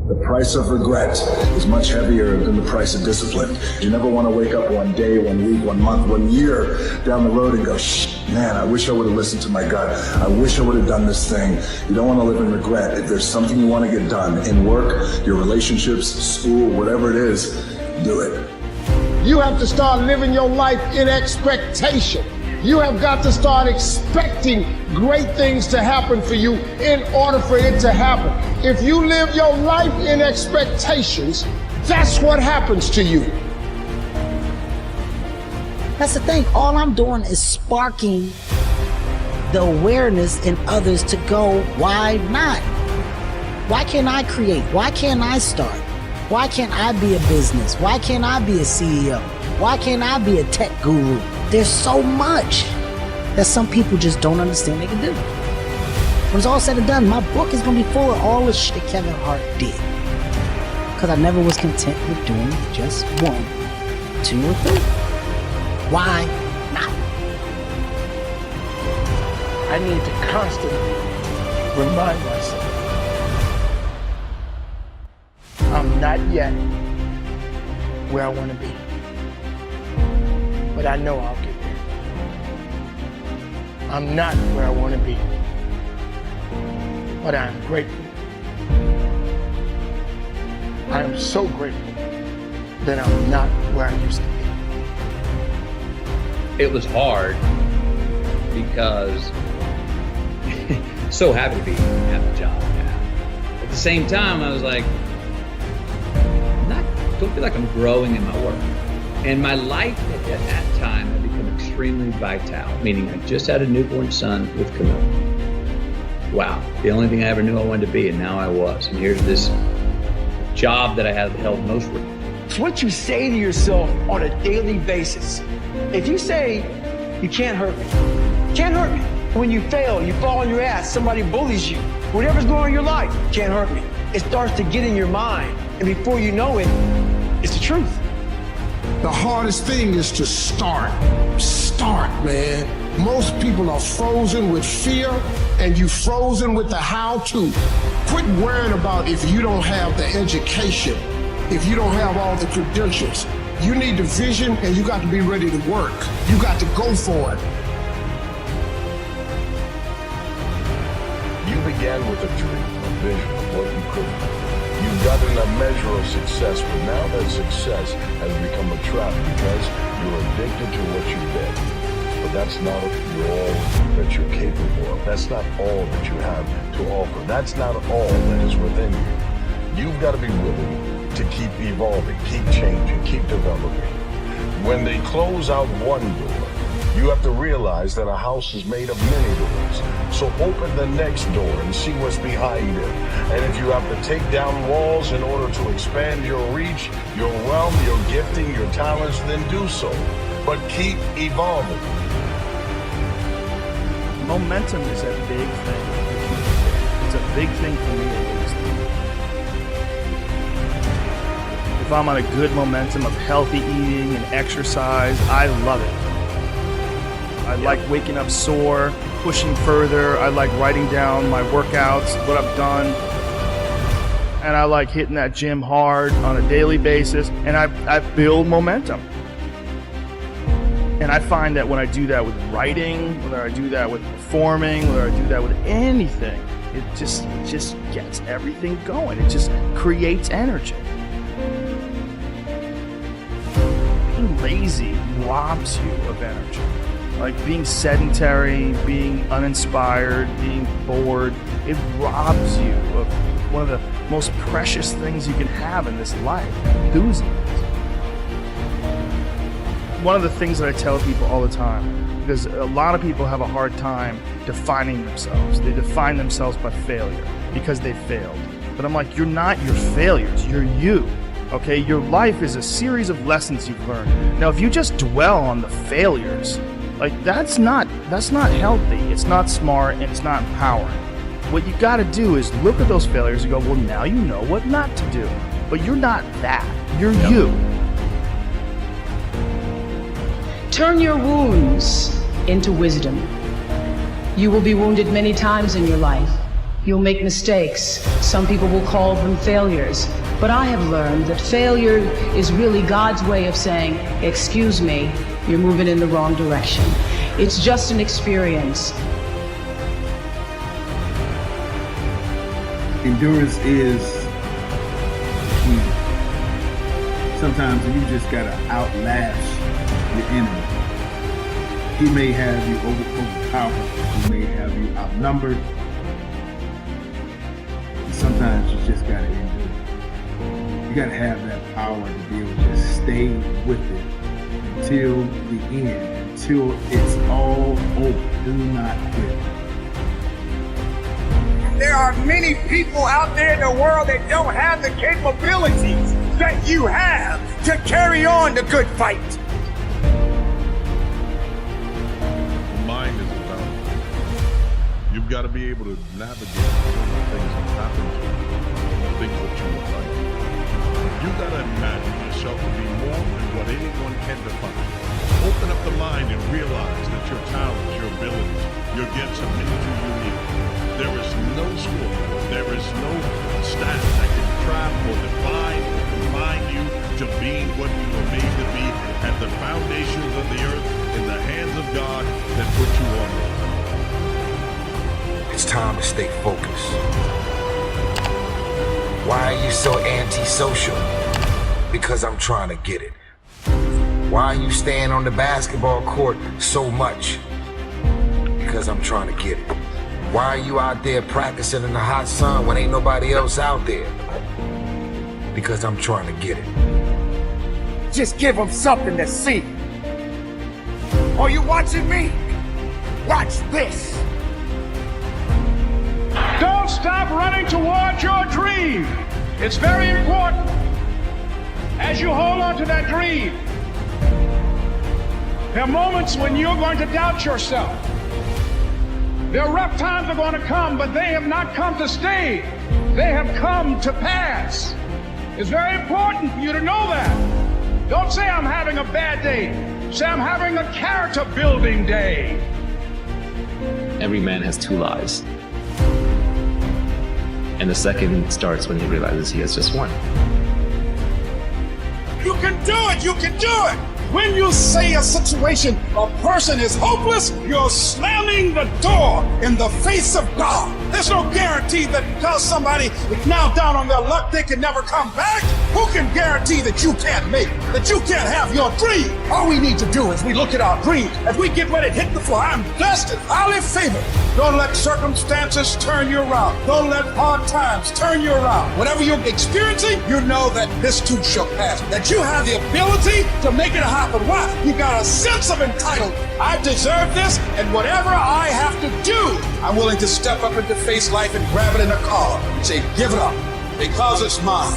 The price of regret is much heavier than the price of discipline. You never want to wake up one day, 1 week, 1 month, 1 year down the road and go, man, I wish I would have listened to my gut. I wish I would have done this thing. You don't want to live in regret. If there's something you want to get done in work, your relationships, school, whatever it is, do it. You have to start living your life in expectation. You have got to start expecting great things to happen for you in order for it to happen. If you live your life in expectations, that's what happens to you. That's the thing. All I'm doing is sparking the awareness in others to go, why not? Why can't I create? Why can't I start? Why can't I be a business? Why can't I be a CEO? Why can't I be a tech guru? There's so much that some people just don't understand they can do. When it's all said and done, my book is going to be full of all the shit Kevin Hart did. Because I never was content with doing just 1, 2, or 3. Why not? I need to constantly remind myself I'm not yet where I want to be. But I know I'll get there. I'm not where I want to be. But I am grateful. I am so grateful that I'm not where I used to be. It was hard because so happy to be at the job now. At the same time, I was like, don't feel like I'm growing in my work. And my life at that time had become extremely vital, meaning I just had a newborn son with Camille. Wow, the only thing I ever knew I wanted to be, and now I was. And here's this job that I have held most. It's what you say to yourself on a daily basis. If you say, you can't hurt me, can't hurt me. When you fail, you fall on your ass, somebody bullies you, whatever's going on in your life, can't hurt me. It starts to get in your mind. And before you know it, it's the truth. The hardest thing is to start. Start, man. Most people are frozen with fear, and you frozen with the how-to. Quit worrying about if you don't have the education, if you don't have all the credentials. You need the vision, and you got to be ready to work. You got to go for it. You began with a dream, a vision of what you could do. You've gotten a measure of success, but now that success has become a trap because you're addicted to what you've been. But that's not all that you're capable of. That's not all that you have to offer. That's not all that is within you. You've got to be willing to keep evolving, keep changing, keep developing. When they close out one door, you have to realize that a house is made of many doors. So open the next door and see what's behind it. And if you have to take down walls in order to expand your reach, your realm, your gifting, your talents, then do so. But keep evolving. Momentum is a big thing. It's a big thing for me at least. If I'm on a good momentum of healthy eating and exercise, I love it. I like waking up sore, pushing further. I like writing down my workouts, what I've done. And I like hitting that gym hard on a daily basis. And I build momentum. And I find that when I do that with writing, whether I do that with performing, whether I do that with anything, it just gets everything going. It just creates energy. Being lazy robs you of energy. Like being sedentary, being uninspired, being bored, it robs you of one of the most precious things you can have in this life, enthusiasm. One of the things that I tell people all the time, because a lot of people have a hard time defining themselves. They define themselves by failure because they failed. But I'm like, you're not your failures, you're you. Okay, your life is a series of lessons you've learned. Now, if you just dwell on the failures, like that's not healthy, it's not smart, and it's not empowering. What you gotta do is look at those failures and go, well, now you know what not to do. But you're not that, you're you. Turn your wounds into wisdom. You will be wounded many times in your life. You'll make mistakes. Some people will call them failures. But I have learned that failure is really God's way of saying, excuse me, you're moving in the wrong direction. It's just an experience. Endurance is key. Sometimes you just gotta outlast your enemy. He may have you overpowered. He may have you outnumbered. And sometimes you just gotta endure. You gotta have that power to be able to just stay with it until the end, until it's all over. Do not quit. There are many people out there in the world that don't have the capabilities that you have to carry on the good fight. The mind is about it. You've got to be able to navigate through the things that happen to you, the things that you would like. You've got to imagine yourself to be more than what anyone can define. Open up the mind and realize that your talents, your abilities, your gifts are made to unique. There is no scoreboard, there is no stat that can trap or define or combine you to being what you were made to be at the foundations of the earth in the hands of God that put you on earth. It's time to stay focused. Why are you so antisocial? Because I'm trying to get it. Why are you staying on the basketball court so much? Because I'm trying to get it. Why are you out there practicing in the hot sun when ain't nobody else out there? Because I'm trying to get it. Just give them something to see. Are you watching me? Watch this. Don't stop running towards your dream. It's very important. As you hold on to that dream, there are moments when you're going to doubt yourself. There are rough times are going to come, but they have not come to stay. They have come to pass. It's very important for you to know that. Don't say I'm having a bad day. Say I'm having a character building day. Every man has two lives. And the second starts when he realizes he has just one. You can do it! You can do it! When you say a situation, a person is hopeless, you're slamming the door in the face of God. There's no guarantee that because somebody is now down on their luck, they can never come back. Who can guarantee that you can't make it, that you can't have your dream? All we need to do is we look at our dream. As we get ready to hit the floor, I'm blessed and highly favored. Don't let circumstances turn you around. Don't let hard times turn you around. Whatever you're experiencing, you know that this too shall pass. That you have the ability to make it happen. Why? You got a sense of entitlement. I deserve this, and whatever I have to do, I'm willing to step up and to face life and grab it in a car and say, give it up, because it's mine.